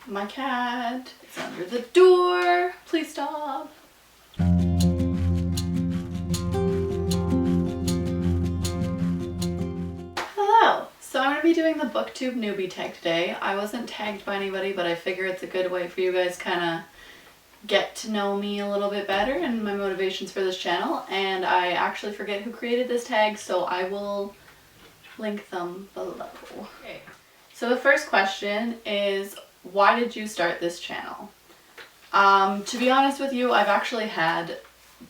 My cat is under the door. Please stop. Hello. So I'm going to be doing the Booktube Newbie Tag today. I wasn't tagged by anybody, but I figure it's a good way for you guys kind of get to know me a little bit better and my motivations for this channel. And I actually forget who created this tag, so I will link them below. Okay. So the first question is, why did you start this channel? To be honest with you, I've actually had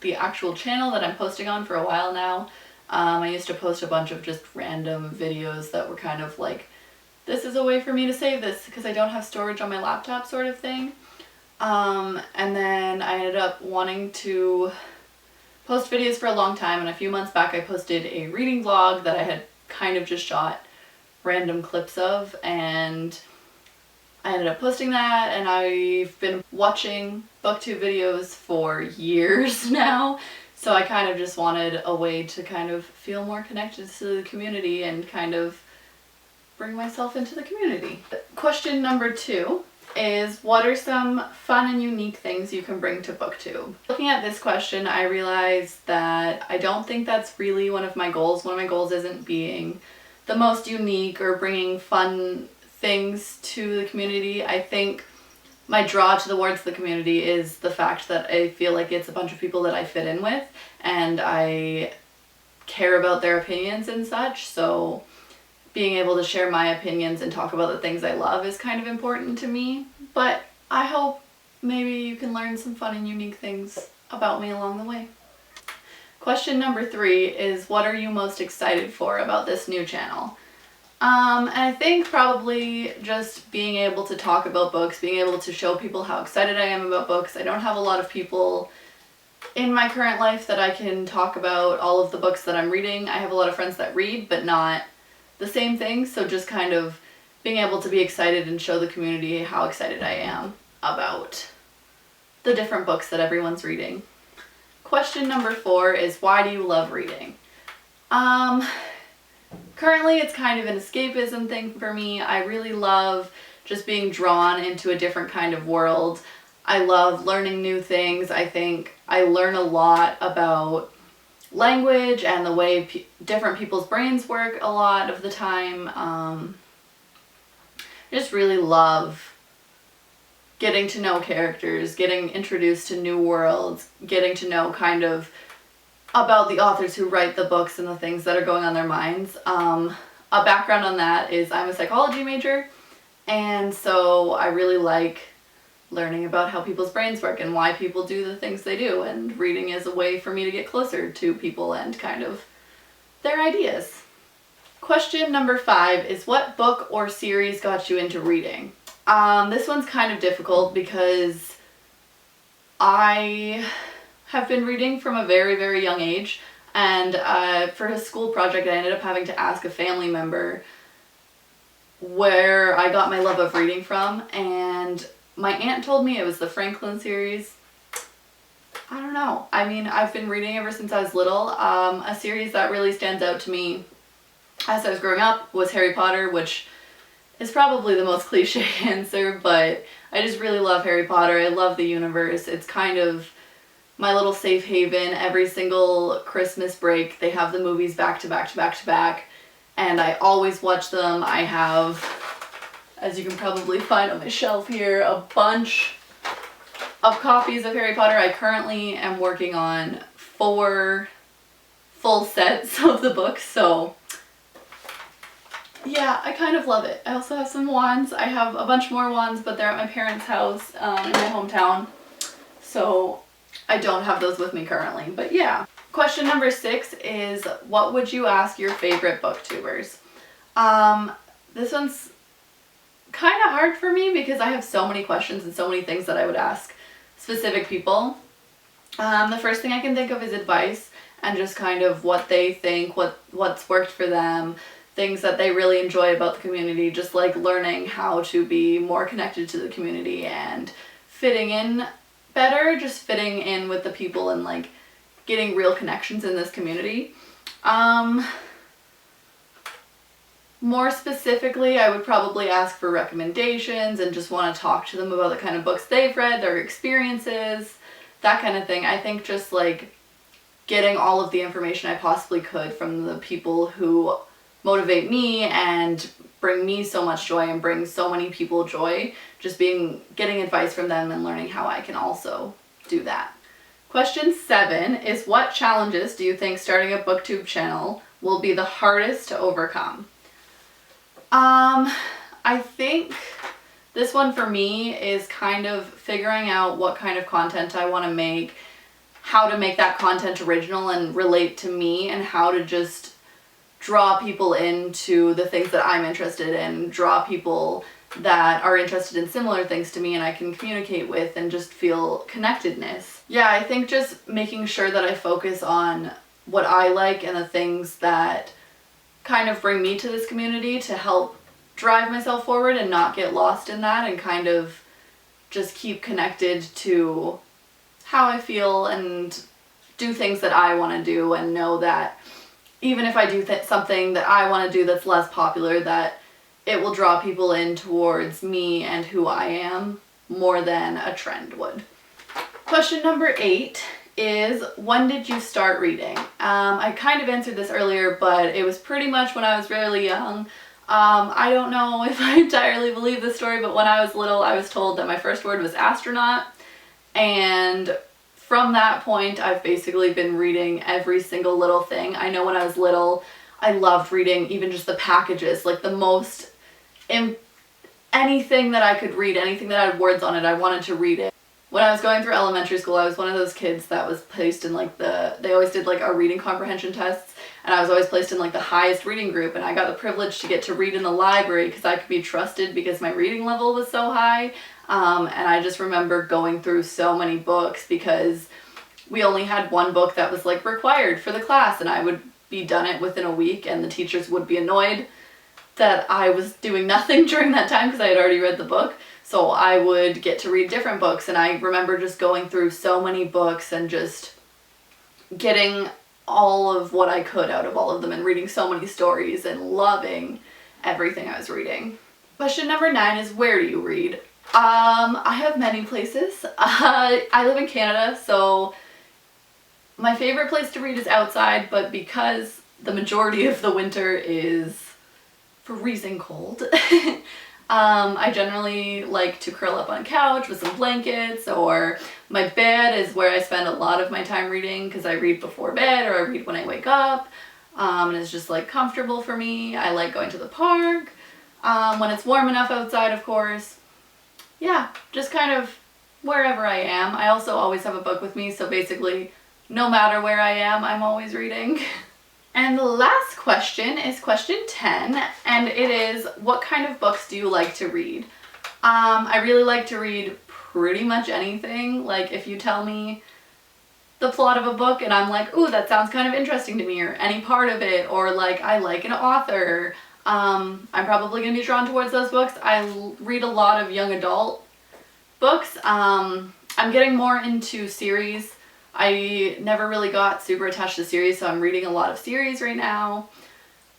the actual channel that I'm posting on for a while now. I used to post a bunch of just random videos that were kind of like, this is a way for me to save this because I don't have storage on my laptop sort of thing. And then I ended up wanting to post videos for a long time, and a few months back I posted a reading vlog that I had kind of just shot random clips of, and I ended up posting that, and I've been watching booktube videos for years now, so I kind of just wanted a way to kind of feel more connected to the community and kind of bring myself into the community. Question number 2 is, what are some fun and unique things you can bring to booktube? Looking at this question, I realized that I don't think that's really one of my goals. One of my goals isn't being the most unique or bringing fun things to the community. I think my draw towards the community is the fact that I feel like it's a bunch of people that I fit in with and I care about their opinions and such, so being able to share my opinions and talk about the things I love is kind of important to me. But I hope maybe you can learn some fun and unique things about me along the way. Question number 3 is, what are you most excited for about this new channel? And I think probably just being able to talk about books, being able to show people how excited I am about books. I don't have a lot of people in my current life that I can talk about all of the books that I'm reading. I have a lot of friends that read, but not the same thing, so just kind of being able to be excited and show the community how excited I am about the different books that everyone's reading. Question number 4 is, why do you love reading? Currently it's kind of an escapism thing for me. I really love just being drawn into a different kind of world. I love learning new things. I think I learn a lot about language and the way different people's brains work a lot of the time. I just really love getting to know characters, getting introduced to new worlds, getting to know kind of about the authors who write the books and the things that are going on their minds. A background on that is I'm a psychology major, and so I really like learning about how people's brains work and why people do the things they do, and reading is a way for me to get closer to people and kind of their ideas. Question number 5 is, what book or series got you into reading? This one's kind of difficult because I have been reading from a very, very young age, and for a school project I ended up having to ask a family member where I got my love of reading from, and my aunt told me it was the Franklin series. I don't know. I mean, I've been reading ever since I was little. A series that really stands out to me as I was growing up was Harry Potter, which is probably the most cliche answer, but I just really love Harry Potter. I love the universe. It's kind of my little safe haven. Every single Christmas break, they have the movies back to back to back to back, and I always watch them. I have, as you can probably find on my shelf here, a bunch of copies of Harry Potter. I currently am working on 4 full sets of the books, so yeah, I kind of love it. I also have some wands. I have a bunch more wands, but they're at my parents' house in my hometown, so I don't have those with me currently, but yeah. Question number 6 is, what would you ask your favorite booktubers? This one's kind of hard for me because I have so many questions and so many things that I would ask specific people. The first thing I can think of is advice and just kind of what they think, what's worked for them, things that they really enjoy about the community, just like learning how to be more connected to the community and fitting in better, just fitting in with the people and like getting real connections in this community. More specifically, I would probably ask for recommendations and just want to talk to them about the kind of books they've read, their experiences, that kind of thing. I think just like getting all of the information I possibly could from the people who motivate me and bring me so much joy and bring so many people joy, just getting advice from them and learning how I can also do that. Question 7 is, what challenges do you think starting a booktube channel will be the hardest to overcome? I think this one for me is kind of figuring out what kind of content I want to make, how to make that content original and relate to me, and how to just draw people into the things that I'm interested in, draw people that are interested in similar things to me and I can communicate with and just feel connectedness. Yeah, I think just making sure that I focus on what I like and the things that kind of bring me to this community to help drive myself forward and not get lost in that, and kind of just keep connected to how I feel and do things that I want to do, and know that even if I do something that I want to do that's less popular, that it will draw people in towards me and who I am more than a trend would. Question number 8 is, when did you start reading? I kind of answered this earlier, but it was pretty much when I was really young. I don't know if I entirely believe this story, but when I was little, I was told that my first word was astronaut, and from that point, I've basically been reading every single little thing. I know when I was little, I loved reading even just the packages, like the most, anything that I could read, anything that had words on it, I wanted to read it. When I was going through elementary school, I was one of those kids that was placed in like they always did like our reading comprehension tests, and I was always placed in like the highest reading group, and I got the privilege to get to read in the library because I could be trusted because my reading level was so high. And I just remember going through so many books because we only had one book that was like required for the class, and I would be done it within a week, and the teachers would be annoyed that I was doing nothing during that time because I had already read the book. So I would get to read different books, and I remember just going through so many books and just getting all of what I could out of all of them and reading so many stories and loving everything I was reading. Question number 9 is, where do you read? I have many places. I live in Canada, so my favorite place to read is outside, but because the majority of the winter is freezing cold, I generally like to curl up on a couch with some blankets, or my bed is where I spend a lot of my time reading because I read before bed or I read when I wake up, and it's just like comfortable for me. I like going to the park when it's warm enough outside, of course. Yeah, just kind of wherever I am. I also always have a book with me, so basically no matter where I am, I'm always reading. And the last question is question 10, and it is, what kind of books do you like to read? I really like to read pretty much anything. Like, if you tell me the plot of a book and I'm like, ooh, that sounds kind of interesting to me, or any part of it, or like I like an author, I'm probably going to be drawn towards those books. I read a lot of young adult books. I'm getting more into series. I never really got super attached to series, so I'm reading a lot of series right now.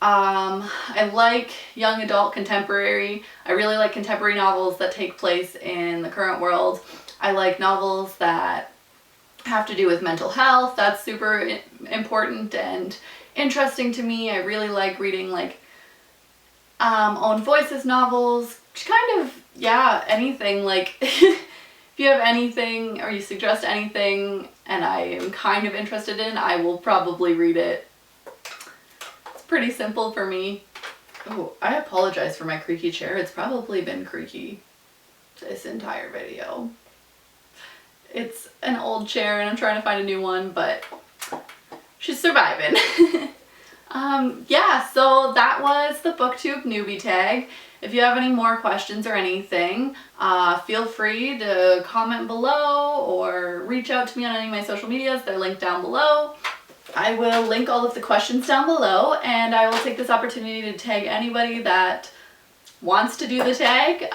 I like young adult contemporary. I really like contemporary novels that take place in the current world. I like novels that have to do with mental health. That's super important and interesting to me. I really like reading like own voices novels, kind of, yeah, anything. Like if you have anything or you suggest anything and I am kind of interested in, I will probably read it. It's pretty simple for me. Oh, I apologize for my creaky chair. It's probably been creaky this entire video. It's an old chair and I'm trying to find a new one, but she's surviving. Yeah, so that was the Booktube Newbie Tag. If you have any more questions or anything, feel free to comment below or reach out to me on any of my social medias. They're linked down below. I will link all of the questions down below, and I will take this opportunity to tag anybody that wants to do the tag.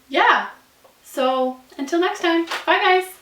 Yeah, so until next time, bye guys!